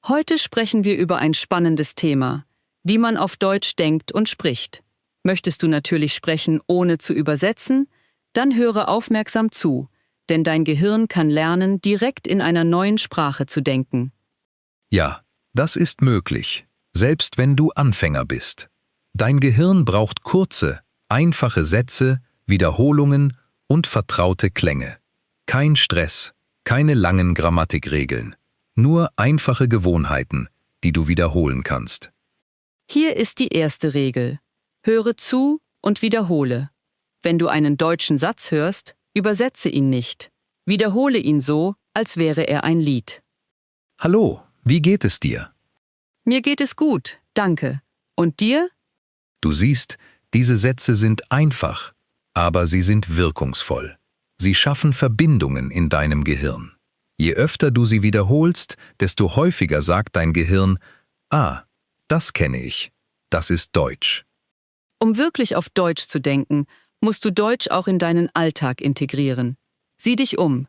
Heute sprechen wir über ein spannendes Thema, wie man auf Deutsch denkt und spricht. Möchtest du natürlich sprechen, ohne zu übersetzen? Dann höre aufmerksam zu, denn dein Gehirn kann lernen, direkt in einer neuen Sprache zu denken. Ja, das ist möglich, selbst wenn du Anfänger bist. Dein Gehirn braucht kurze, einfache Sätze, Wiederholungen und vertraute Klänge. Kein Stress, keine langen Grammatikregeln, nur einfache Gewohnheiten, die du wiederholen kannst. Hier ist die erste Regel. Höre zu und wiederhole. Wenn du einen deutschen Satz hörst, übersetze ihn nicht. Wiederhole ihn so, als wäre er ein Lied. Hallo, wie geht es dir? Mir geht es gut, danke. Und dir? Du siehst, diese Sätze sind einfach, aber sie sind wirkungsvoll. Sie schaffen Verbindungen in deinem Gehirn. Je öfter du sie wiederholst, desto häufiger sagt dein Gehirn, ah, das kenne ich, das ist Deutsch. Um wirklich auf Deutsch zu denken, musst du Deutsch auch in deinen Alltag integrieren. Sieh dich um.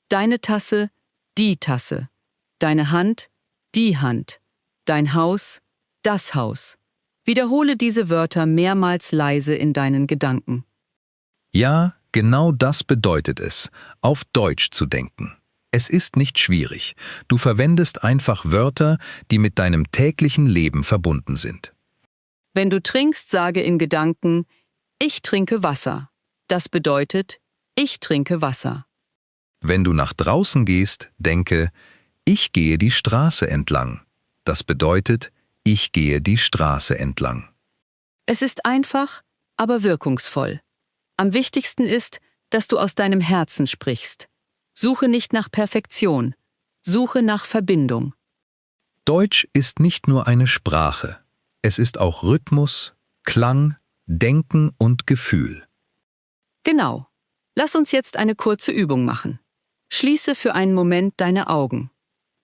Deine Tasse, die Tasse. Deine Hand, die Hand. Dein Haus, das Haus. Wiederhole diese Wörter mehrmals leise in deinen Gedanken. Ja, genau das bedeutet es, auf Deutsch zu denken. Es ist nicht schwierig. Du verwendest einfach Wörter, die mit deinem täglichen Leben verbunden sind. Wenn du trinkst, sage in Gedanken, ich trinke Wasser. Das bedeutet, ich trinke Wasser. Wenn du nach draußen gehst, denke, ich gehe die Straße entlang. Das bedeutet, ich gehe die Straße entlang. Es ist einfach, aber wirkungsvoll. Am wichtigsten ist, dass du aus deinem Herzen sprichst. Suche nicht nach Perfektion, suche nach Verbindung. Deutsch ist nicht nur eine Sprache. Es ist auch Rhythmus, Klang, Denken und Gefühl. Genau. Lass uns jetzt eine kurze Übung machen. Schließe für einen Moment deine Augen.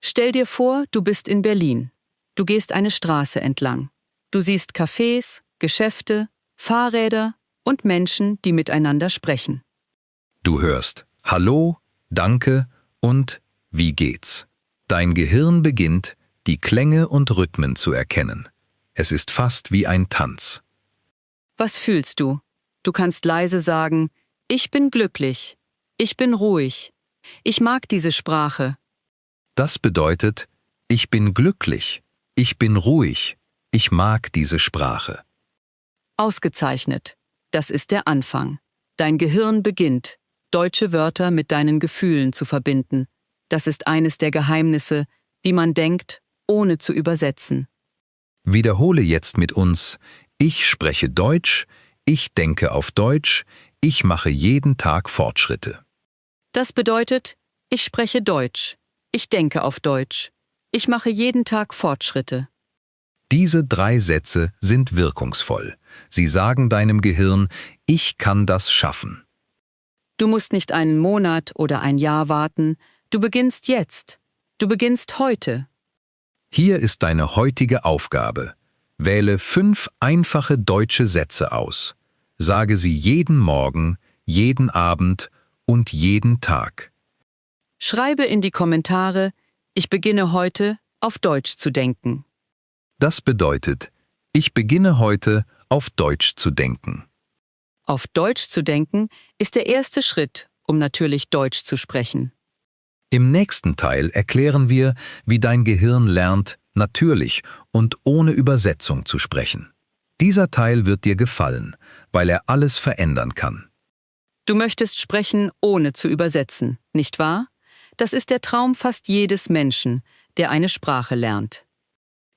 Stell dir vor, du bist in Berlin. Du gehst eine Straße entlang. Du siehst Cafés, Geschäfte, Fahrräder und Menschen, die miteinander sprechen. Du hörst Hallo, Danke und Wie geht's? Dein Gehirn beginnt, die Klänge und Rhythmen zu erkennen. Es ist fast wie ein Tanz. Was fühlst du? Du kannst leise sagen, ich bin glücklich, ich bin ruhig, ich mag diese Sprache. Das bedeutet, ich bin glücklich, ich bin ruhig, ich mag diese Sprache. Ausgezeichnet. Das ist der Anfang. Dein Gehirn beginnt, deutsche Wörter mit deinen Gefühlen zu verbinden. Das ist eines der Geheimnisse, wie man denkt, ohne zu übersetzen. Wiederhole jetzt mit uns, ich spreche Deutsch, ich denke auf Deutsch, ich mache jeden Tag Fortschritte. Das bedeutet, ich spreche Deutsch, ich denke auf Deutsch, ich mache jeden Tag Fortschritte. Diese 3 Sätze sind wirkungsvoll. Sie sagen deinem Gehirn, ich kann das schaffen. Du musst nicht einen Monat oder ein Jahr warten, du beginnst jetzt, du beginnst heute. Hier ist deine heutige Aufgabe. Wähle 5 einfache deutsche Sätze aus. Sage sie jeden Morgen, jeden Abend und jeden Tag. Schreibe in die Kommentare, ich beginne heute, auf Deutsch zu denken. Das bedeutet, ich beginne heute, auf Deutsch zu denken. Auf Deutsch zu denken ist der erste Schritt, um natürlich Deutsch zu sprechen. Im nächsten Teil erklären wir, wie dein Gehirn lernt, natürlich und ohne Übersetzung zu sprechen. Dieser Teil wird dir gefallen, weil er alles verändern kann. Du möchtest sprechen, ohne zu übersetzen, nicht wahr? Das ist der Traum fast jedes Menschen, der eine Sprache lernt.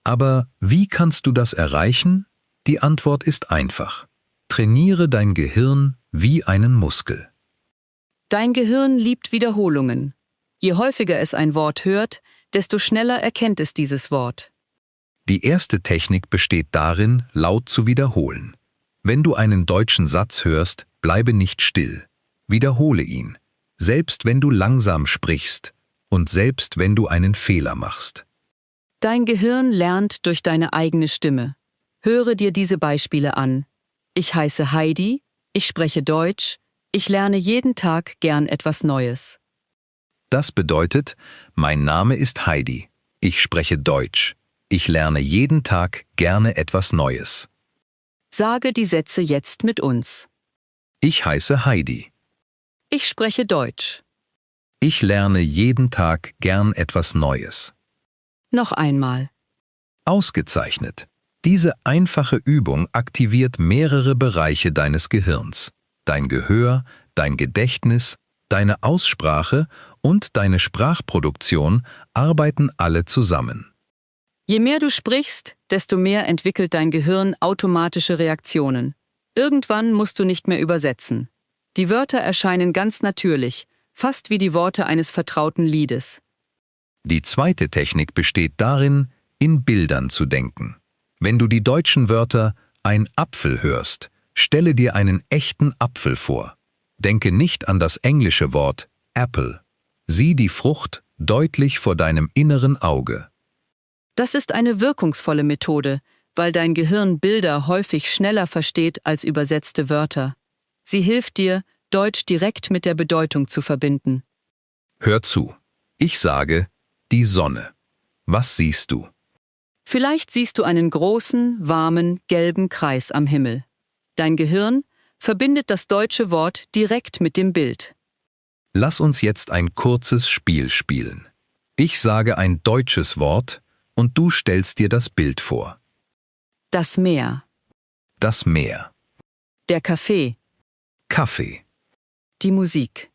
Aber wie kannst du das erreichen? Die Antwort ist einfach. Trainiere dein Gehirn wie einen Muskel. Dein Gehirn liebt Wiederholungen. Je häufiger es ein Wort hört, desto schneller erkennt es dieses Wort. Die erste Technik besteht darin, laut zu wiederholen. Wenn du einen deutschen Satz hörst, bleibe nicht still. Wiederhole ihn, selbst wenn du langsam sprichst und selbst wenn du einen Fehler machst. Dein Gehirn lernt durch deine eigene Stimme. Höre dir diese Beispiele an. Ich heiße Heidi, ich spreche Deutsch, ich lerne jeden Tag gern etwas Neues. Das bedeutet, mein Name ist Heidi. Ich spreche Deutsch. Ich lerne jeden Tag gerne etwas Neues. Sage die Sätze jetzt mit uns. Ich heiße Heidi. Ich spreche Deutsch. Ich lerne jeden Tag gern etwas Neues. Noch einmal. Ausgezeichnet. Diese einfache Übung aktiviert mehrere Bereiche deines Gehirns. Dein Gehör, dein Gedächtnis, deine Aussprache und deine Sprachproduktion arbeiten alle zusammen. Je mehr du sprichst, desto mehr entwickelt dein Gehirn automatische Reaktionen. Irgendwann musst du nicht mehr übersetzen. Die Wörter erscheinen ganz natürlich, fast wie die Worte eines vertrauten Liedes. Die zweite Technik besteht darin, in Bildern zu denken. Wenn du die deutschen Wörter ein Apfel hörst, stelle dir einen echten Apfel vor. Denke nicht an das englische Wort Apple. Sieh die Frucht deutlich vor deinem inneren Auge. Das ist eine wirkungsvolle Methode, weil dein Gehirn Bilder häufig schneller versteht als übersetzte Wörter. Sie hilft dir, Deutsch direkt mit der Bedeutung zu verbinden. Hör zu. Ich sage, die Sonne. Was siehst du? Vielleicht siehst du einen großen, warmen, gelben Kreis am Himmel. Dein Gehirn verbindet das deutsche Wort direkt mit dem Bild. Lass uns jetzt ein kurzes Spiel spielen. Ich sage ein deutsches Wort und du stellst dir das Bild vor. Das Meer. Das Meer. Der Kaffee. Kaffee. Die Musik.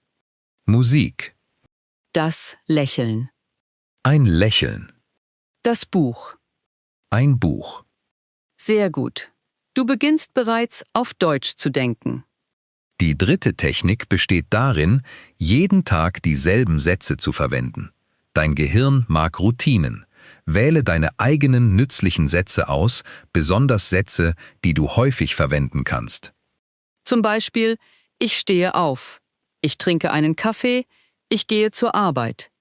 Musik. Das Lächeln. Ein Lächeln. Das Buch. Ein Buch. Sehr gut. Du beginnst bereits, auf Deutsch zu denken. Die dritte Technik besteht darin, jeden Tag dieselben Sätze zu verwenden. Dein Gehirn mag Routinen. Wähle deine eigenen nützlichen Sätze aus, besonders Sätze, die du häufig verwenden kannst. Zum Beispiel, ich stehe auf. Ich trinke einen Kaffee. Ich gehe zur Arbeit.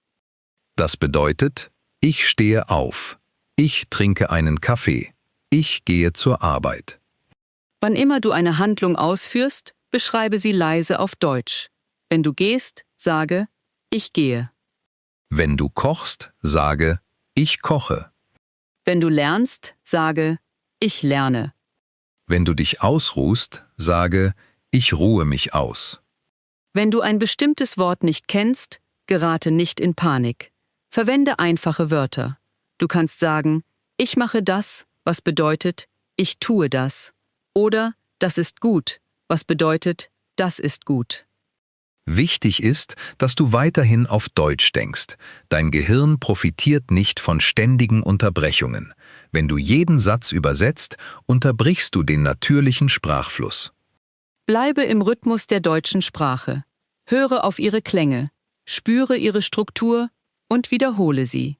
Das bedeutet, ich stehe auf. Ich trinke einen Kaffee. Ich gehe zur Arbeit. Wann immer du eine Handlung ausführst, beschreibe sie leise auf Deutsch. Wenn du gehst, sage, ich gehe. Wenn du kochst, sage, ich koche. Wenn du lernst, sage, ich lerne. Wenn du dich ausruhst, sage, ich ruhe mich aus. Wenn du ein bestimmtes Wort nicht kennst, gerate nicht in Panik. Verwende einfache Wörter. Du kannst sagen, ich mache das, was bedeutet, ich tue das. Oder, das ist gut, was bedeutet, das ist gut. Wichtig ist, dass du weiterhin auf Deutsch denkst. Dein Gehirn profitiert nicht von ständigen Unterbrechungen. Wenn du jeden Satz übersetzt, unterbrichst du den natürlichen Sprachfluss. Bleibe im Rhythmus der deutschen Sprache. Höre auf ihre Klänge, spüre ihre Struktur und wiederhole sie.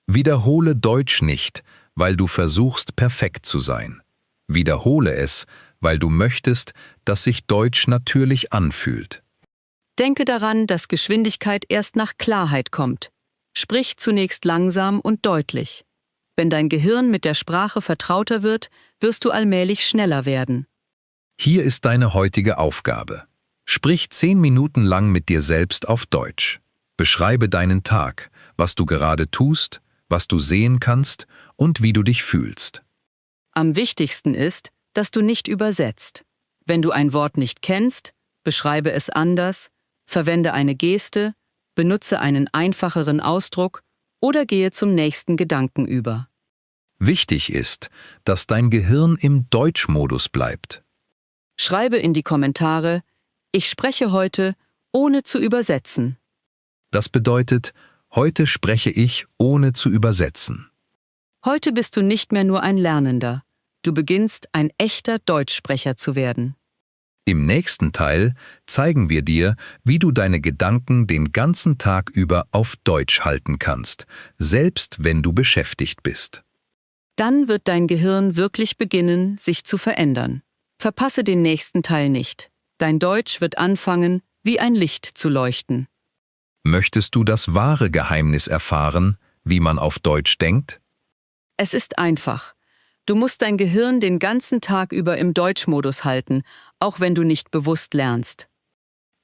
Wiederhole Deutsch nicht, weil du versuchst, perfekt zu sein. Wiederhole es, weil du möchtest, dass sich Deutsch natürlich anfühlt. Denke daran, dass Geschwindigkeit erst nach Klarheit kommt. Sprich zunächst langsam und deutlich. Wenn dein Gehirn mit der Sprache vertrauter wird, wirst du allmählich schneller werden. Hier ist deine heutige Aufgabe. Sprich 10 Minuten lang mit dir selbst auf Deutsch. Beschreibe deinen Tag, was du gerade tust, was du sehen kannst und wie du dich fühlst. Am wichtigsten ist, dass du nicht übersetzt. Wenn du ein Wort nicht kennst, beschreibe es anders, verwende eine Geste, benutze einen einfacheren Ausdruck oder gehe zum nächsten Gedanken über. Wichtig ist, dass dein Gehirn im Deutschmodus bleibt. Schreibe in die Kommentare, ich spreche heute, ohne zu übersetzen. Das bedeutet, heute spreche ich, ohne zu übersetzen. Heute bist du nicht mehr nur ein Lernender. Du beginnst, ein echter Deutschsprecher zu werden. Im nächsten Teil zeigen wir dir, wie du deine Gedanken den ganzen Tag über auf Deutsch halten kannst, selbst wenn du beschäftigt bist. Dann wird dein Gehirn wirklich beginnen, sich zu verändern. Verpasse den nächsten Teil nicht. Dein Deutsch wird anfangen, wie ein Licht zu leuchten. Möchtest du das wahre Geheimnis erfahren, wie man auf Deutsch denkt? Es ist einfach. Du musst dein Gehirn den ganzen Tag über im Deutschmodus halten, auch wenn du nicht bewusst lernst.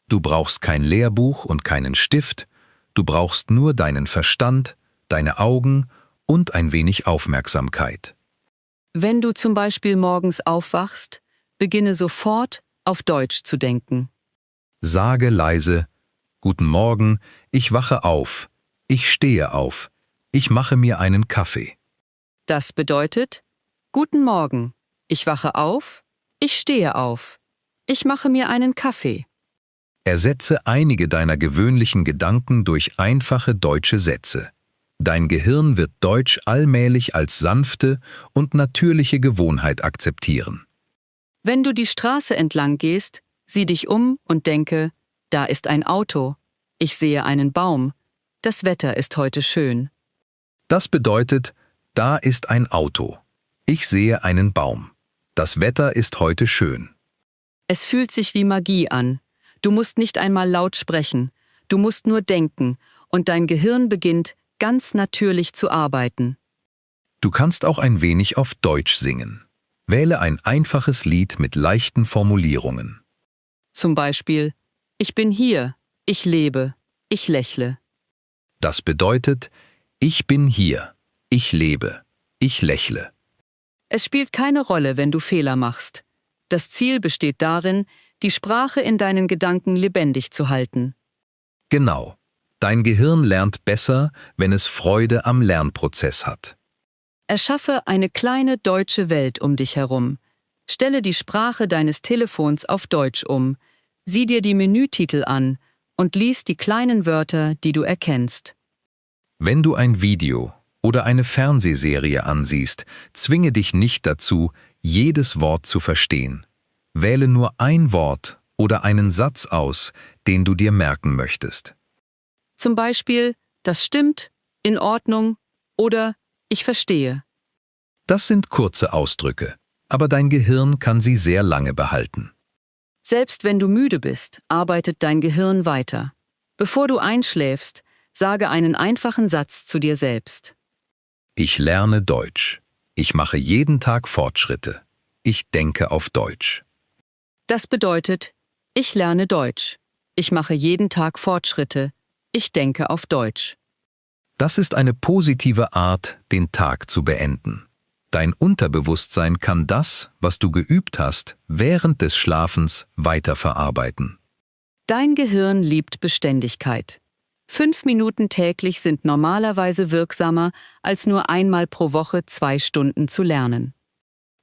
Du brauchst kein Lehrbuch und keinen Stift, du brauchst nur deinen Verstand, deine Augen und ein wenig Aufmerksamkeit. Wenn du zum Beispiel morgens aufwachst, beginne sofort auf Deutsch zu denken. Sage leise: Guten Morgen, ich wache auf, ich stehe auf, ich mache mir einen Kaffee. Das bedeutet: Guten Morgen, ich wache auf, ich stehe auf, ich mache mir einen Kaffee. Ersetze einige deiner gewöhnlichen Gedanken durch einfache deutsche Sätze. Dein Gehirn wird Deutsch allmählich als sanfte und natürliche Gewohnheit akzeptieren. Wenn du die Straße entlang gehst, sieh dich um und denke: Da ist ein Auto, ich sehe einen Baum, das Wetter ist heute schön. Das bedeutet: Da ist ein Auto. Ich sehe einen Baum. Das Wetter ist heute schön. Es fühlt sich wie Magie an. Du musst nicht einmal laut sprechen, du musst nur denken und dein Gehirn beginnt ganz natürlich zu arbeiten. Du kannst auch ein wenig auf Deutsch singen. Wähle ein einfaches Lied mit leichten Formulierungen. Zum Beispiel: Ich bin hier, ich lebe, ich lächle. Das bedeutet: Ich bin hier, ich lebe, ich lächle. Es spielt keine Rolle, wenn du Fehler machst. Das Ziel besteht darin, die Sprache in deinen Gedanken lebendig zu halten. Genau. Dein Gehirn lernt besser, wenn es Freude am Lernprozess hat. Erschaffe eine kleine deutsche Welt um dich herum. Stelle die Sprache deines Telefons auf Deutsch um. Sieh dir die Menütitel an und lies die kleinen Wörter, die du erkennst. Wenn du ein Video oder eine Fernsehserie ansiehst, zwinge dich nicht dazu, jedes Wort zu verstehen. Wähle nur ein Wort oder einen Satz aus, den du dir merken möchtest. Zum Beispiel: Das stimmt, in Ordnung oder ich verstehe. Das sind kurze Ausdrücke, aber dein Gehirn kann sie sehr lange behalten. Selbst wenn du müde bist, arbeitet dein Gehirn weiter. Bevor du einschläfst, sage einen einfachen Satz zu dir selbst. Ich lerne Deutsch. Ich mache jeden Tag Fortschritte. Ich denke auf Deutsch. Das bedeutet: Ich lerne Deutsch. Ich mache jeden Tag Fortschritte. Ich denke auf Deutsch. Das ist eine positive Art, den Tag zu beenden. Dein Unterbewusstsein kann das, was du geübt hast, während des Schlafens weiterverarbeiten. Dein Gehirn liebt Beständigkeit. 5 Minuten täglich sind normalerweise wirksamer, als nur einmal pro Woche 2 Stunden zu lernen.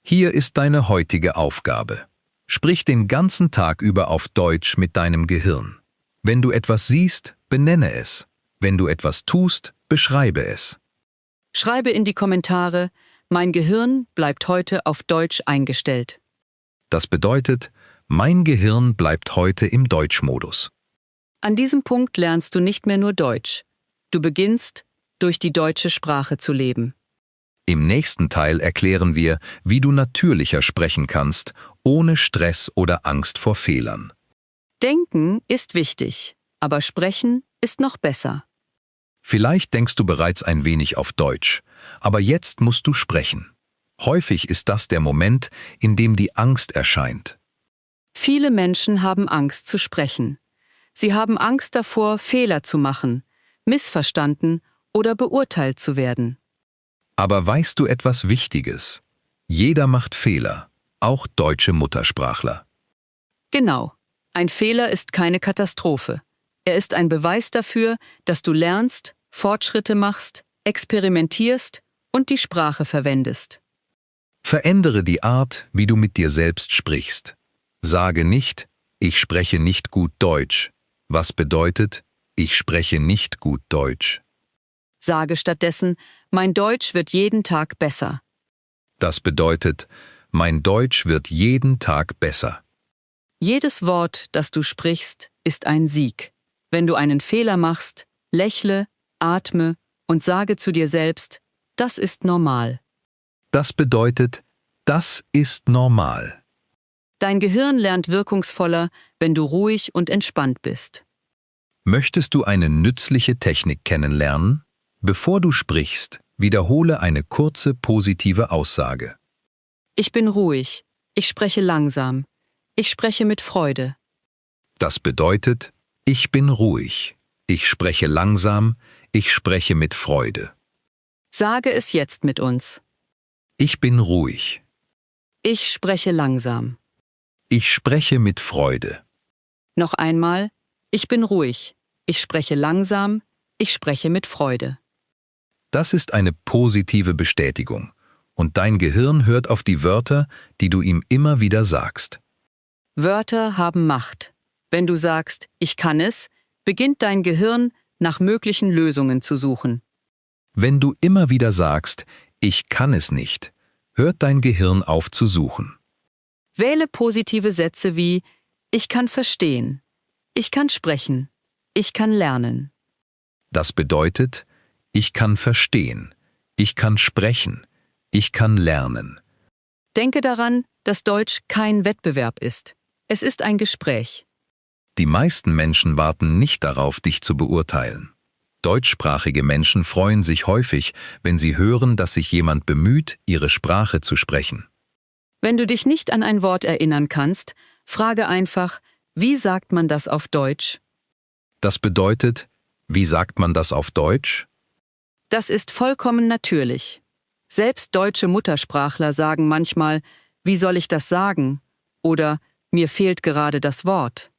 Hier ist deine heutige Aufgabe. Sprich den ganzen Tag über auf Deutsch mit deinem Gehirn. Wenn du etwas siehst, benenne es. Wenn du etwas tust, beschreibe es. Schreibe in die Kommentare: Mein Gehirn bleibt heute auf Deutsch eingestellt. Das bedeutet: Mein Gehirn bleibt heute im Deutschmodus. An diesem Punkt lernst du nicht mehr nur Deutsch. Du beginnst, durch die deutsche Sprache zu leben. Im nächsten Teil erklären wir, wie du natürlicher sprechen kannst, ohne Stress oder Angst vor Fehlern. Denken ist wichtig, aber sprechen ist noch besser. Vielleicht denkst du bereits ein wenig auf Deutsch, aber jetzt musst du sprechen. Häufig ist das der Moment, in dem die Angst erscheint. Viele Menschen haben Angst zu sprechen. Sie haben Angst davor, Fehler zu machen, missverstanden oder beurteilt zu werden. Aber weißt du etwas Wichtiges? Jeder macht Fehler, auch deutsche Muttersprachler. Genau, ein Fehler ist keine Katastrophe. Er ist ein Beweis dafür, dass du lernst, Fortschritte machst, experimentierst und die Sprache verwendest. Verändere die Art, wie du mit dir selbst sprichst. Sage nicht: Ich spreche nicht gut Deutsch, was bedeutet: Ich spreche nicht gut Deutsch. Sage stattdessen: Mein Deutsch wird jeden Tag besser. Das bedeutet: Mein Deutsch wird jeden Tag besser. Jedes Wort, das du sprichst, ist ein Sieg. Wenn du einen Fehler machst, lächle, atme und sage zu dir selbst: Das ist normal. Das bedeutet: Das ist normal. Dein Gehirn lernt wirkungsvoller, wenn du ruhig und entspannt bist. Möchtest du eine nützliche Technik kennenlernen? Bevor du sprichst, wiederhole eine kurze positive Aussage. Ich bin ruhig. Ich spreche langsam. Ich spreche mit Freude. Das bedeutet: Ich bin ruhig. Ich spreche langsam. Ich spreche mit Freude. Sage es jetzt mit uns. Ich bin ruhig. Ich spreche langsam. Ich spreche mit Freude. Noch einmal. Ich bin ruhig. Ich spreche langsam. Ich spreche mit Freude. Das ist eine positive Bestätigung. Und dein Gehirn hört auf die Wörter, die du ihm immer wieder sagst. Wörter haben Macht. Wenn du sagst, ich kann es, beginnt dein Gehirn, nach möglichen Lösungen zu suchen. Wenn du immer wieder sagst, ich kann es nicht, hört dein Gehirn auf zu suchen. Wähle positive Sätze wie ich kann verstehen, ich kann sprechen, ich kann lernen. Das bedeutet, ich kann verstehen, ich kann sprechen, ich kann lernen. Denke daran, dass Deutsch kein Wettbewerb ist. Es ist ein Gespräch. Die meisten Menschen warten nicht darauf, dich zu beurteilen. Deutschsprachige Menschen freuen sich häufig, wenn sie hören, dass sich jemand bemüht, ihre Sprache zu sprechen. Wenn du dich nicht an ein Wort erinnern kannst, frage einfach, wie sagt man das auf Deutsch? Das bedeutet, wie sagt man das auf Deutsch? Das ist vollkommen natürlich. Selbst deutsche Muttersprachler sagen manchmal, wie soll ich das sagen? Oder mir fehlt gerade das Wort.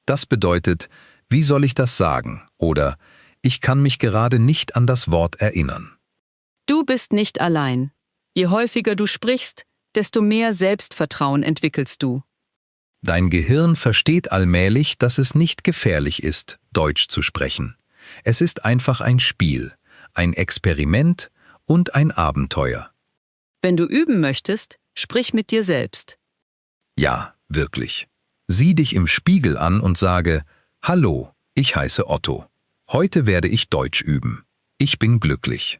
Das bedeutet, wie soll ich das sagen? Oder ich kann mich gerade nicht an das Wort erinnern. Du bist nicht allein. Je häufiger du sprichst, desto mehr Selbstvertrauen entwickelst du. Dein Gehirn versteht allmählich, dass es nicht gefährlich ist, Deutsch zu sprechen. Es ist einfach ein Spiel, ein Experiment und ein Abenteuer. Wenn du üben möchtest, sprich mit dir selbst. Ja, wirklich. Sieh dich im Spiegel an und sage, hallo, ich heiße Otto. Heute werde ich Deutsch üben. Ich bin glücklich.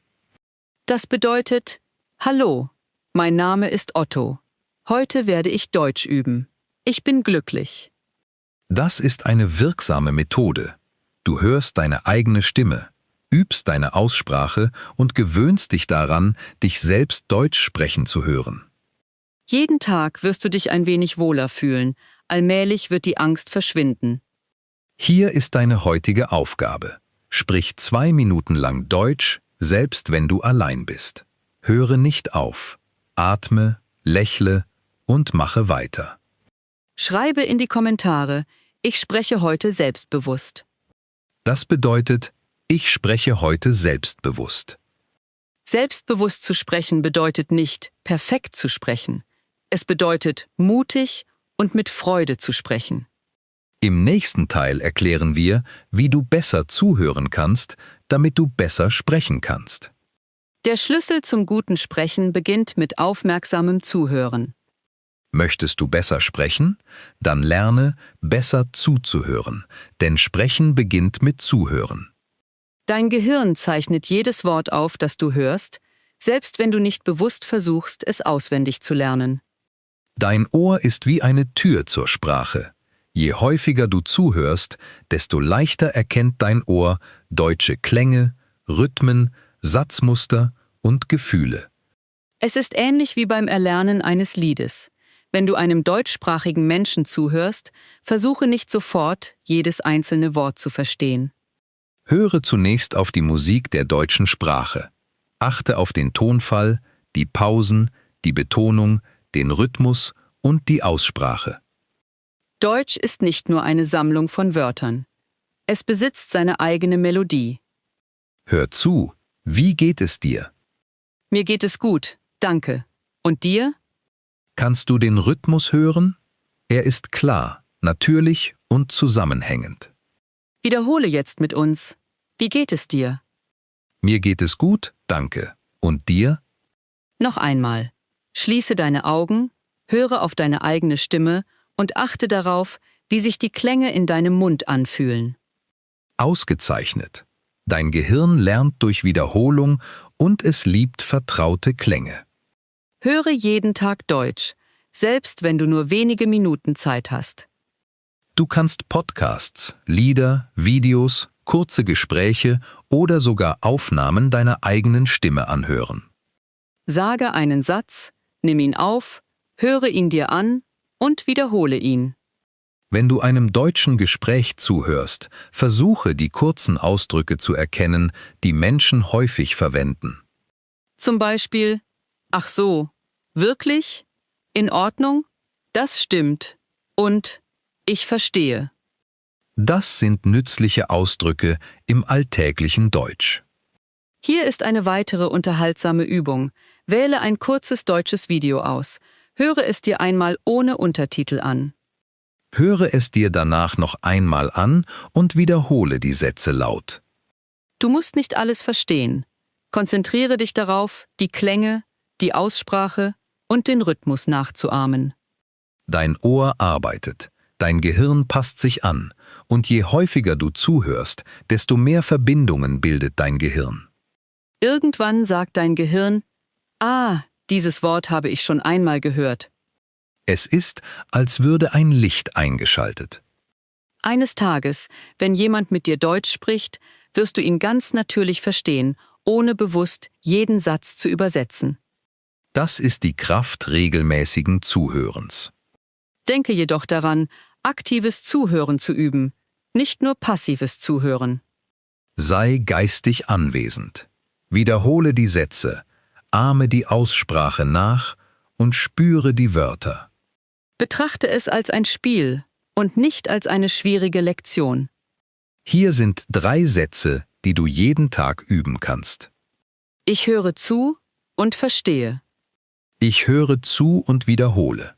Das bedeutet, hallo, mein Name ist Otto. Heute werde ich Deutsch üben. Ich bin glücklich. Das ist eine wirksame Methode. Du hörst deine eigene Stimme, übst deine Aussprache und gewöhnst dich daran, dich selbst Deutsch sprechen zu hören. Jeden Tag wirst du dich ein wenig wohler fühlen. Allmählich wird die Angst verschwinden. Hier ist deine heutige Aufgabe. Sprich 2 Minuten lang Deutsch, selbst wenn du allein bist. Höre nicht auf. Atme, lächle und mache weiter. Schreibe in die Kommentare, ich spreche heute selbstbewusst. Das bedeutet, ich spreche heute selbstbewusst. Selbstbewusst zu sprechen bedeutet nicht, perfekt zu sprechen. Es bedeutet, mutig und mit Freude zu sprechen. Im nächsten Teil erklären wir, wie du besser zuhören kannst, damit du besser sprechen kannst. Der Schlüssel zum guten Sprechen beginnt mit aufmerksamem Zuhören. Möchtest du besser sprechen? Dann lerne, besser zuzuhören, denn Sprechen beginnt mit Zuhören. Dein Gehirn zeichnet jedes Wort auf, das du hörst, selbst wenn du nicht bewusst versuchst, es auswendig zu lernen. Dein Ohr ist wie eine Tür zur Sprache. Je häufiger du zuhörst, desto leichter erkennt dein Ohr deutsche Klänge, Rhythmen, Satzmuster und Gefühle. Es ist ähnlich wie beim Erlernen eines Liedes. Wenn du einem deutschsprachigen Menschen zuhörst, versuche nicht sofort, jedes einzelne Wort zu verstehen. Höre zunächst auf die Musik der deutschen Sprache. Achte auf den Tonfall, die Pausen, die Betonung, den Rhythmus und die Aussprache. Deutsch ist nicht nur eine Sammlung von Wörtern. Es besitzt seine eigene Melodie. Hör zu, wie geht es dir? Mir geht es gut, danke. Und dir? Kannst du den Rhythmus hören? Er ist klar, natürlich und zusammenhängend. Wiederhole jetzt mit uns. Wie geht es dir? Mir geht es gut, danke. Und dir? Noch einmal. Schließe deine Augen, höre auf deine eigene Stimme und achte darauf, wie sich die Klänge in deinem Mund anfühlen. Ausgezeichnet. Dein Gehirn lernt durch Wiederholung und es liebt vertraute Klänge. Höre jeden Tag Deutsch, selbst wenn du nur wenige Minuten Zeit hast. Du kannst Podcasts, Lieder, Videos, kurze Gespräche oder sogar Aufnahmen deiner eigenen Stimme anhören. Sage einen Satz, nimm ihn auf, höre ihn dir an und wiederhole ihn. Wenn du einem deutschen Gespräch zuhörst, versuche die kurzen Ausdrücke zu erkennen, die Menschen häufig verwenden. Zum Beispiel, ach so, wirklich? In Ordnung? Das stimmt. Und ich verstehe. Das sind nützliche Ausdrücke im alltäglichen Deutsch. Hier ist eine weitere unterhaltsame Übung. Wähle ein kurzes deutsches Video aus. Höre es dir einmal ohne Untertitel an. Höre es dir danach noch einmal an und wiederhole die Sätze laut. Du musst nicht alles verstehen. Konzentriere dich darauf, die Klänge, die Aussprache und den Rhythmus nachzuahmen. Dein Ohr arbeitet, dein Gehirn passt sich an und je häufiger du zuhörst, desto mehr Verbindungen bildet dein Gehirn. Irgendwann sagt dein Gehirn, dieses Wort habe ich schon einmal gehört. Es ist, als würde ein Licht eingeschaltet. Eines Tages, wenn jemand mit dir Deutsch spricht, wirst du ihn ganz natürlich verstehen, ohne bewusst jeden Satz zu übersetzen. Das ist die Kraft regelmäßigen Zuhörens. Denke jedoch daran, aktives Zuhören zu üben, nicht nur passives Zuhören. Sei geistig anwesend. Wiederhole die Sätze, ahme die Aussprache nach und spüre die Wörter. Betrachte es als ein Spiel und nicht als eine schwierige Lektion. Hier sind 3 Sätze, die du jeden Tag üben kannst. Ich höre zu und verstehe. Ich höre zu und wiederhole.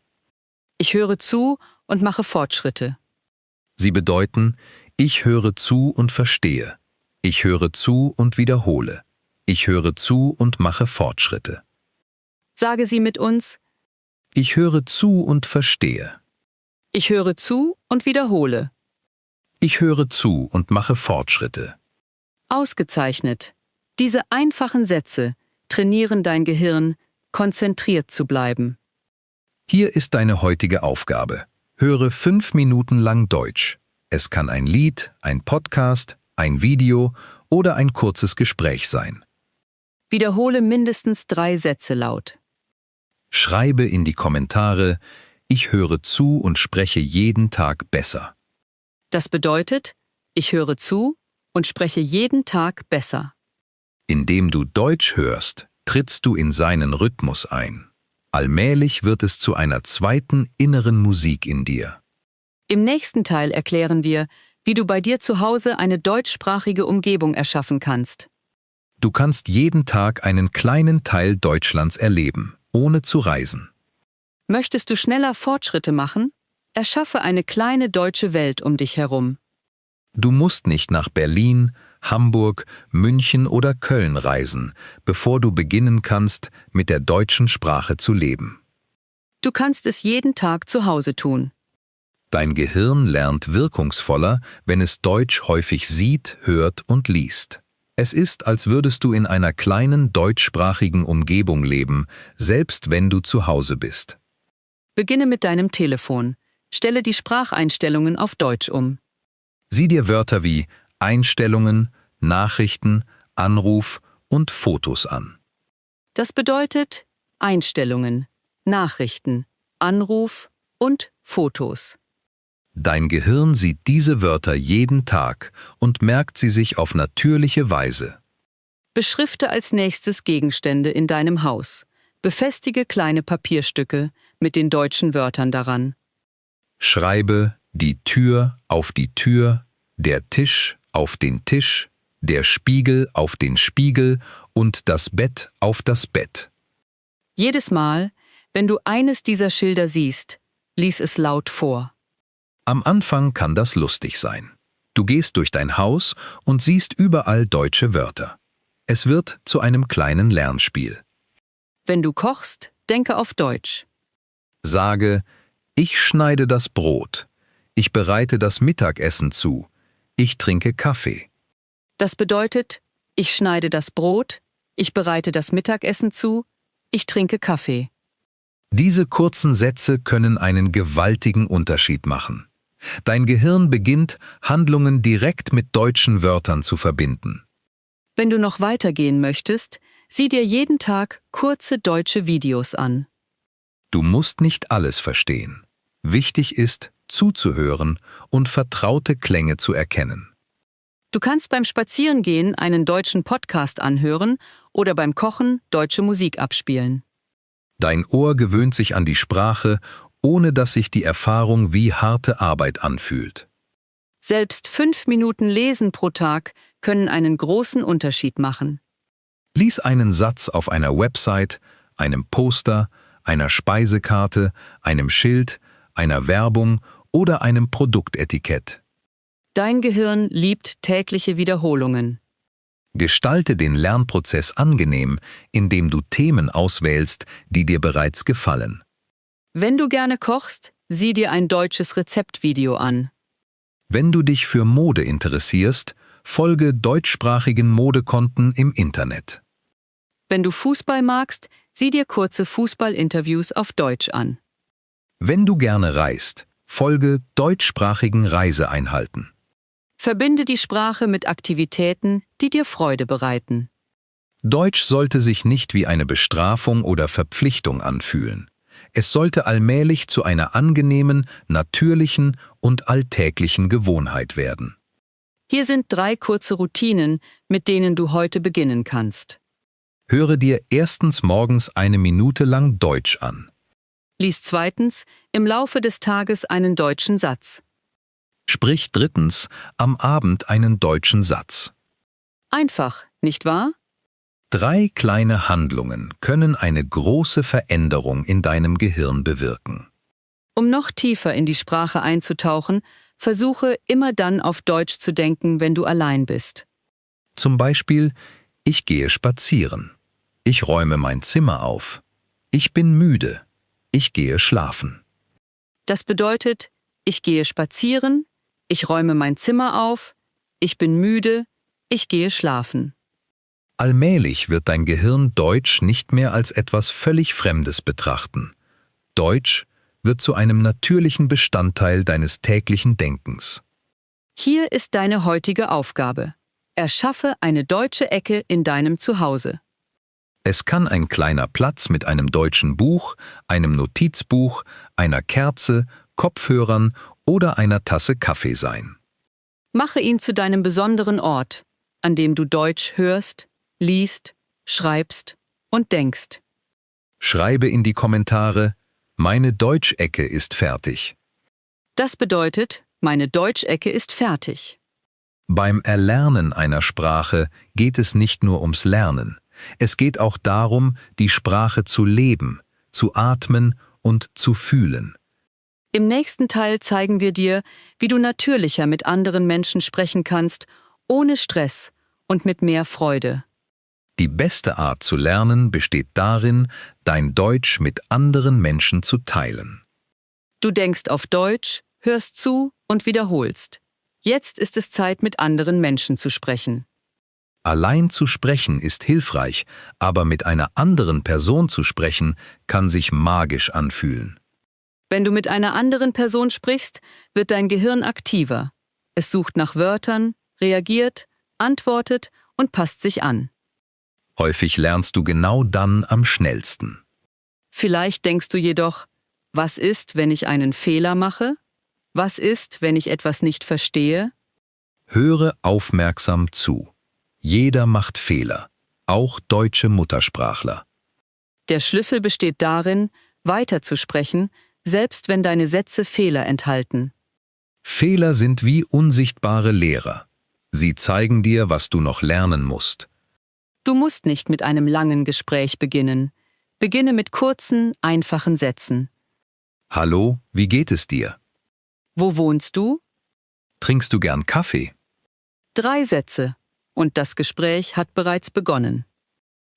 Ich höre zu und mache Fortschritte. Sie bedeuten, ich höre zu und verstehe. Ich höre zu und wiederhole. Ich höre zu und mache Fortschritte. Sage sie mit uns. Ich höre zu und verstehe. Ich höre zu und wiederhole. Ich höre zu und mache Fortschritte. Ausgezeichnet. Diese einfachen Sätze trainieren dein Gehirn, konzentriert zu bleiben. Hier ist deine heutige Aufgabe. Höre 5 Minuten lang Deutsch. Es kann ein Lied, ein Podcast, ein Video oder ein kurzes Gespräch sein. Wiederhole mindestens 3 Sätze laut. Schreibe in die Kommentare, ich höre zu und spreche jeden Tag besser. Das bedeutet, ich höre zu und spreche jeden Tag besser. Indem du Deutsch hörst, trittst du in seinen Rhythmus ein. Allmählich wird es zu einer zweiten inneren Musik in dir. Im nächsten Teil erklären wir, wie du bei dir zu Hause eine deutschsprachige Umgebung erschaffen kannst. Du kannst jeden Tag einen kleinen Teil Deutschlands erleben, ohne zu reisen. Möchtest du schneller Fortschritte machen? Erschaffe eine kleine deutsche Welt um dich herum. Du musst nicht nach Berlin, Hamburg, München oder Köln reisen, bevor du beginnen kannst, mit der deutschen Sprache zu leben. Du kannst es jeden Tag zu Hause tun. Dein Gehirn lernt wirkungsvoller, wenn es Deutsch häufig sieht, hört und liest. Es ist, als würdest du in einer kleinen deutschsprachigen Umgebung leben, selbst wenn du zu Hause bist. Beginne mit deinem Telefon. Stelle die Spracheinstellungen auf Deutsch um. Sieh dir Wörter wie Einstellungen, Nachrichten, Anruf und Fotos an. Das bedeutet Einstellungen, Nachrichten, Anruf und Fotos. Dein Gehirn sieht diese Wörter jeden Tag und merkt sie sich auf natürliche Weise. Beschrifte als nächstes Gegenstände in deinem Haus. Befestige kleine Papierstücke mit den deutschen Wörtern daran. Schreibe die Tür auf die Tür, der Tisch auf den Tisch, der Spiegel auf den Spiegel und das Bett auf das Bett. Jedes Mal, wenn du eines dieser Schilder siehst, lies es laut vor. Am Anfang kann das lustig sein. Du gehst durch dein Haus und siehst überall deutsche Wörter. Es wird zu einem kleinen Lernspiel. Wenn du kochst, denke auf Deutsch. Sage, ich schneide das Brot. Ich bereite das Mittagessen zu. Ich trinke Kaffee. Das bedeutet, ich schneide das Brot, ich bereite das Mittagessen zu, ich trinke Kaffee. Diese kurzen Sätze können einen gewaltigen Unterschied machen. Dein Gehirn beginnt, Handlungen direkt mit deutschen Wörtern zu verbinden. Wenn du noch weitergehen möchtest, sieh dir jeden Tag kurze deutsche Videos an. Du musst nicht alles verstehen. Wichtig ist, zuzuhören und vertraute Klänge zu erkennen. Du kannst beim Spazierengehen einen deutschen Podcast anhören oder beim Kochen deutsche Musik abspielen. Dein Ohr gewöhnt sich an die Sprache, ohne dass sich die Erfahrung wie harte Arbeit anfühlt. Selbst 5 Minuten Lesen pro Tag können einen großen Unterschied machen. Lies einen Satz auf einer Website, einem Poster, einer Speisekarte, einem Schild, einer Werbung oder einem Produktetikett. Dein Gehirn liebt tägliche Wiederholungen. Gestalte den Lernprozess angenehm, indem du Themen auswählst, die dir bereits gefallen. Wenn du gerne kochst, sieh dir ein deutsches Rezeptvideo an. Wenn du dich für Mode interessierst, folge deutschsprachigen Modekonten im Internet. Wenn du Fußball magst, sieh dir kurze Fußballinterviews auf Deutsch an. Wenn du gerne reist, folge deutschsprachigen Reiseeinhalten. Verbinde die Sprache mit Aktivitäten, die dir Freude bereiten. Deutsch sollte sich nicht wie eine Bestrafung oder Verpflichtung anfühlen. Es sollte allmählich zu einer angenehmen, natürlichen und alltäglichen Gewohnheit werden. Hier sind 3 kurze Routinen, mit denen du heute beginnen kannst. Höre dir erstens morgens 1 Minute lang Deutsch an. Lies zweitens im Laufe des Tages einen deutschen Satz. Sprich drittens am Abend einen deutschen Satz. Einfach, nicht wahr? 3 kleine Handlungen können eine große Veränderung in deinem Gehirn bewirken. Um noch tiefer in die Sprache einzutauchen, versuche immer dann auf Deutsch zu denken, wenn du allein bist. Zum Beispiel, ich gehe spazieren. Ich räume mein Zimmer auf. Ich bin müde. Ich gehe schlafen. Das bedeutet, ich gehe spazieren, ich räume mein Zimmer auf, ich bin müde, ich gehe schlafen. Allmählich wird dein Gehirn Deutsch nicht mehr als etwas völlig Fremdes betrachten. Deutsch wird zu einem natürlichen Bestandteil deines täglichen Denkens. Hier ist deine heutige Aufgabe. Erschaffe eine deutsche Ecke in deinem Zuhause. Es kann ein kleiner Platz mit einem deutschen Buch, einem Notizbuch, einer Kerze, Kopfhörern oder einer Tasse Kaffee sein. Mache ihn zu deinem besonderen Ort, an dem du Deutsch hörst, liest, schreibst und denkst. Schreibe in die Kommentare, meine Deutschecke ist fertig. Das bedeutet, meine Deutschecke ist fertig. Beim Erlernen einer Sprache geht es nicht nur ums Lernen. Es geht auch darum, die Sprache zu leben, zu atmen und zu fühlen. Im nächsten Teil zeigen wir dir, wie du natürlicher mit anderen Menschen sprechen kannst, ohne Stress und mit mehr Freude. Die beste Art zu lernen besteht darin, dein Deutsch mit anderen Menschen zu teilen. Du denkst auf Deutsch, hörst zu und wiederholst. Jetzt ist es Zeit, mit anderen Menschen zu sprechen. Allein zu sprechen ist hilfreich, aber mit einer anderen Person zu sprechen, kann sich magisch anfühlen. Wenn du mit einer anderen Person sprichst, wird dein Gehirn aktiver. Es sucht nach Wörtern, reagiert, antwortet und passt sich an. Häufig lernst du genau dann am schnellsten. Vielleicht denkst du jedoch, was ist, wenn ich einen Fehler mache? Was ist, wenn ich etwas nicht verstehe? Höre aufmerksam zu. Jeder macht Fehler, auch deutsche Muttersprachler. Der Schlüssel besteht darin, weiterzusprechen, selbst wenn deine Sätze Fehler enthalten. Fehler sind wie unsichtbare Lehrer. Sie zeigen dir, was du noch lernen musst. Du musst nicht mit einem langen Gespräch beginnen. Beginne mit kurzen, einfachen Sätzen. Hallo, wie geht es dir? Wo wohnst du? Trinkst du gern Kaffee? 3 Sätze. Und das Gespräch hat bereits begonnen.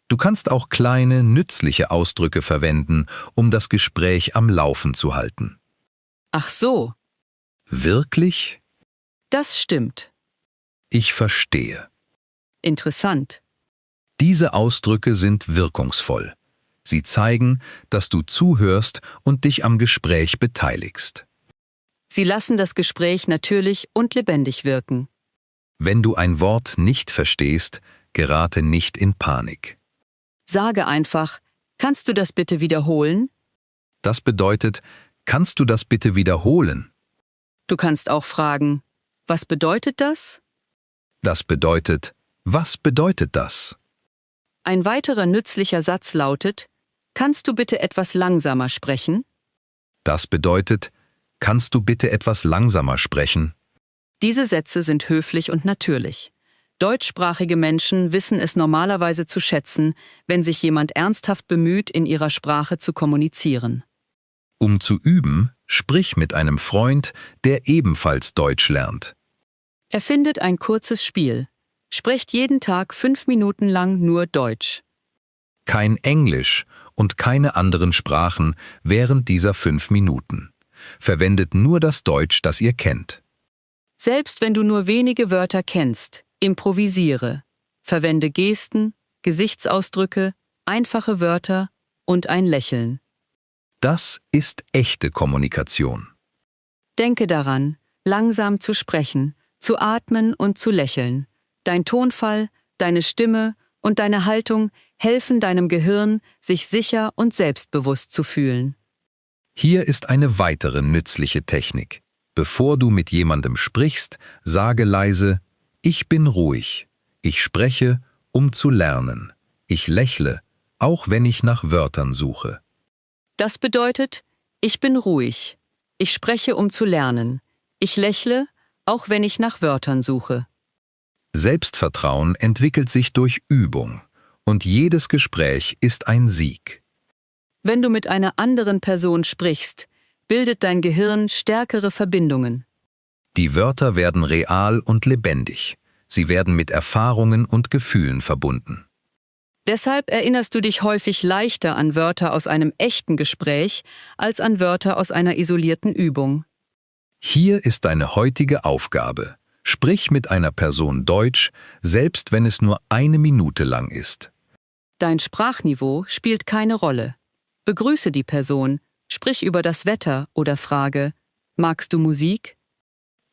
Du kannst auch kleine, nützliche Ausdrücke verwenden, um das Gespräch am Laufen zu halten. Ach so, Wirklich? das stimmt. Ich verstehe. Interessant. Diese Ausdrücke sind wirkungsvoll. Sie zeigen, dass du zuhörst und dich am Gespräch beteiligst. Sie lassen das Gespräch natürlich und lebendig wirken. Wenn du ein Wort nicht verstehst, gerate nicht in Panik. Sage einfach, kannst du das bitte wiederholen? Das bedeutet, kannst du das bitte wiederholen? Du kannst auch fragen, was bedeutet das? Das bedeutet, was bedeutet das? Ein weiterer nützlicher Satz lautet: Kannst du bitte etwas langsamer sprechen? Das bedeutet, kannst du bitte etwas langsamer sprechen? Diese Sätze sind höflich und natürlich. Deutschsprachige Menschen wissen es normalerweise zu schätzen, wenn sich jemand ernsthaft bemüht, in ihrer Sprache zu kommunizieren. Um zu üben, sprich mit einem Freund, der ebenfalls Deutsch lernt. Erfindet ein kurzes Spiel. Sprecht jeden Tag 5 Minuten lang nur Deutsch. Kein Englisch und keine anderen Sprachen während dieser 5 Minuten. Verwendet nur das Deutsch, das ihr kennt. Selbst wenn du nur wenige Wörter kennst, improvisiere. Verwende Gesten, Gesichtsausdrücke, einfache Wörter und ein Lächeln. Das ist echte Kommunikation. Denke daran, langsam zu sprechen, zu atmen und zu lächeln. Dein Tonfall, deine Stimme und deine Haltung helfen deinem Gehirn, sich sicher und selbstbewusst zu fühlen. Hier ist eine weitere nützliche Technik. Bevor du mit jemandem sprichst, sage leise: Ich bin ruhig. Ich spreche, um zu lernen. Ich lächle, auch wenn ich nach Wörtern suche. Das bedeutet: Ich bin ruhig. Ich spreche, um zu lernen. Ich lächle, auch wenn ich nach Wörtern suche. Selbstvertrauen entwickelt sich durch Übung und jedes Gespräch ist ein Sieg. Wenn du mit einer anderen Person sprichst, bildet dein Gehirn stärkere Verbindungen. Die Wörter werden real und lebendig. Sie werden mit Erfahrungen und Gefühlen verbunden. Deshalb erinnerst du dich häufig leichter an Wörter aus einem echten Gespräch als an Wörter aus einer isolierten Übung. Hier ist deine heutige Aufgabe. Sprich mit einer Person Deutsch, selbst wenn es nur 1 Minute lang ist. Dein Sprachniveau spielt keine Rolle. Begrüße die Person, sprich über das Wetter oder frage: Magst du Musik?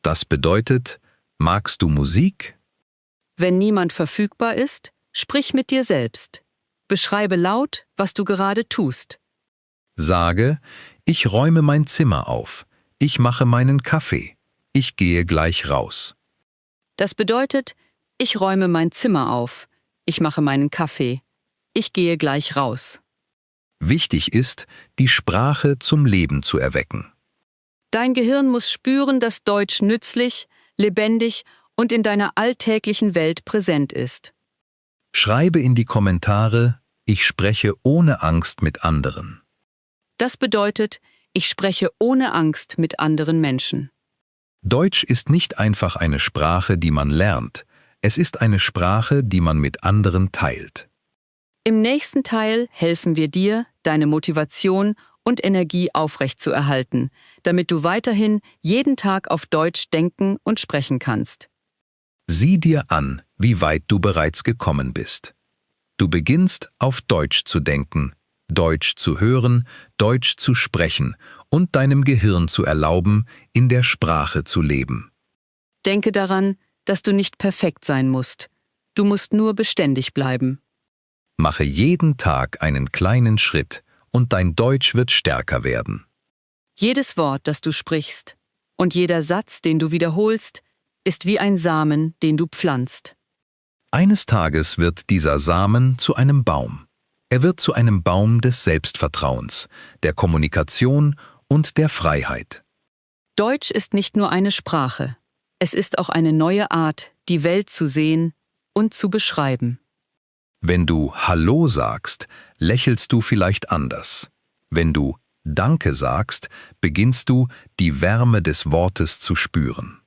Das bedeutet, magst du Musik? Wenn niemand verfügbar ist, sprich mit dir selbst. Beschreibe laut, was du gerade tust. Sage: Ich räume mein Zimmer auf. Ich mache meinen Kaffee. Ich gehe gleich raus. Das bedeutet: Ich räume mein Zimmer auf. Ich mache meinen Kaffee. Ich gehe gleich raus. Wichtig ist, die Sprache zum Leben zu erwecken. Dein Gehirn muss spüren, dass Deutsch nützlich, lebendig und in deiner alltäglichen Welt präsent ist. Schreibe in die Kommentare: Ich spreche ohne Angst mit anderen. Das bedeutet: Ich spreche ohne Angst mit anderen Menschen. Deutsch ist nicht einfach eine Sprache, die man lernt. Es ist eine Sprache, die man mit anderen teilt. Im nächsten Teil helfen wir dir, deine Motivation und Energie aufrechtzuerhalten, damit du weiterhin jeden Tag auf Deutsch denken und sprechen kannst. Sieh dir an, wie weit du bereits gekommen bist. Du beginnst, auf Deutsch zu denken, Deutsch zu hören, Deutsch zu sprechen und deinem Gehirn zu erlauben, in der Sprache zu leben. Denke daran, dass du nicht perfekt sein musst. Du musst nur beständig bleiben. Mache jeden Tag einen kleinen Schritt und dein Deutsch wird stärker werden. Jedes Wort, das du sprichst, und jeder Satz, den du wiederholst, ist wie ein Samen, den du pflanzt. Eines Tages wird dieser Samen zu einem Baum. Er wird zu einem Baum des Selbstvertrauens, der Kommunikation und der Freiheit. Deutsch ist nicht nur eine Sprache. Es ist auch eine neue Art, die Welt zu sehen und zu beschreiben. Wenn du Hallo sagst, lächelst du vielleicht anders. Wenn du Danke sagst, beginnst du, die Wärme des Wortes zu spüren.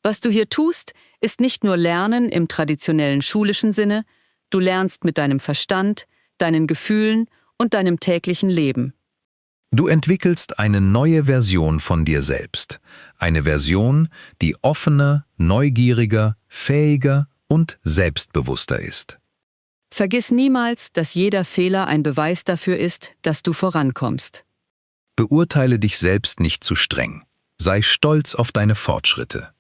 Was du hier tust, ist nicht nur Lernen im traditionellen schulischen Sinne, du lernst mit deinem Verstand, deinen Gefühlen und deinem täglichen Leben. Du entwickelst eine neue Version von dir selbst. Eine Version, die offener, neugieriger, fähiger und selbstbewusster ist. Vergiss niemals, dass jeder Fehler ein Beweis dafür ist, dass du vorankommst. Beurteile dich selbst nicht zu streng. Sei stolz auf deine Fortschritte.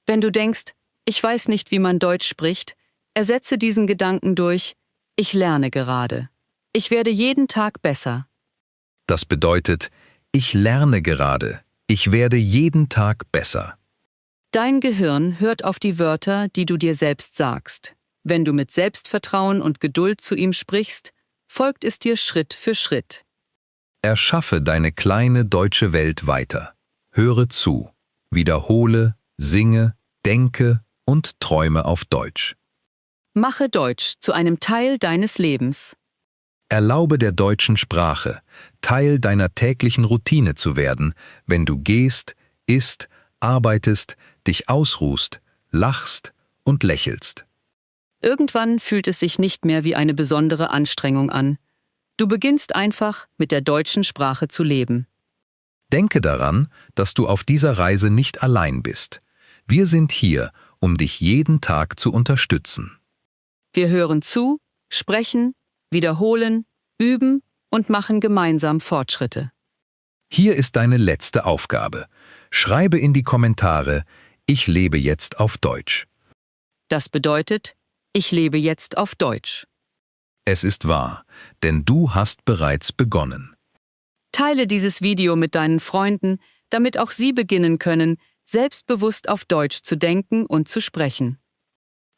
Wenn du denkst: Ich weiß nicht, wie man Deutsch spricht, ersetze diesen Gedanken durch: Ich lerne gerade. Ich werde jeden Tag besser. Das bedeutet, ich lerne gerade. Ich werde jeden Tag besser. Dein Gehirn hört auf die Wörter, die du dir selbst sagst. Wenn du mit Selbstvertrauen und Geduld zu ihm sprichst, folgt es dir Schritt für Schritt. Erschaffe deine kleine deutsche Welt weiter. Höre zu, wiederhole, singe, denke und träume auf Deutsch. Mache Deutsch zu einem Teil deines Lebens. Erlaube der deutschen Sprache, Teil deiner täglichen Routine zu werden, wenn du gehst, isst, arbeitest, dich ausruhst, lachst und lächelst. Irgendwann fühlt es sich nicht mehr wie eine besondere Anstrengung an. Du beginnst einfach, mit der deutschen Sprache zu leben. Denke daran, dass du auf dieser Reise nicht allein bist. Wir sind hier, um dich jeden Tag zu unterstützen. Wir hören zu, sprechen, wiederholen, üben und machen gemeinsam Fortschritte. Hier ist deine letzte Aufgabe. Schreibe in die Kommentare, ich lebe jetzt auf Deutsch. Das bedeutet, ich lebe jetzt auf Deutsch. Es ist wahr, denn du hast bereits begonnen. Teile dieses Video mit deinen Freunden, damit auch sie beginnen können, selbstbewusst auf Deutsch zu denken und zu sprechen.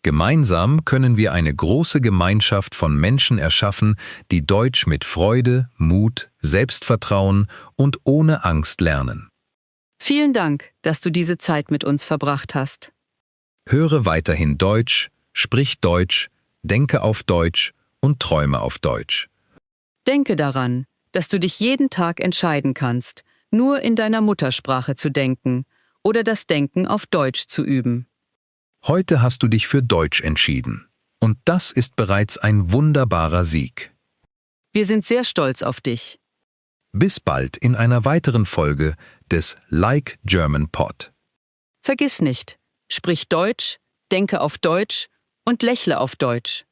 Gemeinsam können wir eine große Gemeinschaft von Menschen erschaffen, die Deutsch mit Freude, Mut, Selbstvertrauen und ohne Angst lernen. Vielen Dank, dass du diese Zeit mit uns verbracht hast. Höre weiterhin Deutsch, sprich Deutsch, denke auf Deutsch und träume auf Deutsch. Denke daran, dass du dich jeden Tag entscheiden kannst, nur in deiner Muttersprache zu denken oder das Denken auf Deutsch zu üben. Heute hast du dich für Deutsch entschieden. Und das ist bereits ein wunderbarer Sieg. Wir sind sehr stolz auf dich. Bis bald in einer weiteren Folge des Like German Pod. Vergiss nicht, sprich Deutsch, denke auf Deutsch und lächle auf Deutsch.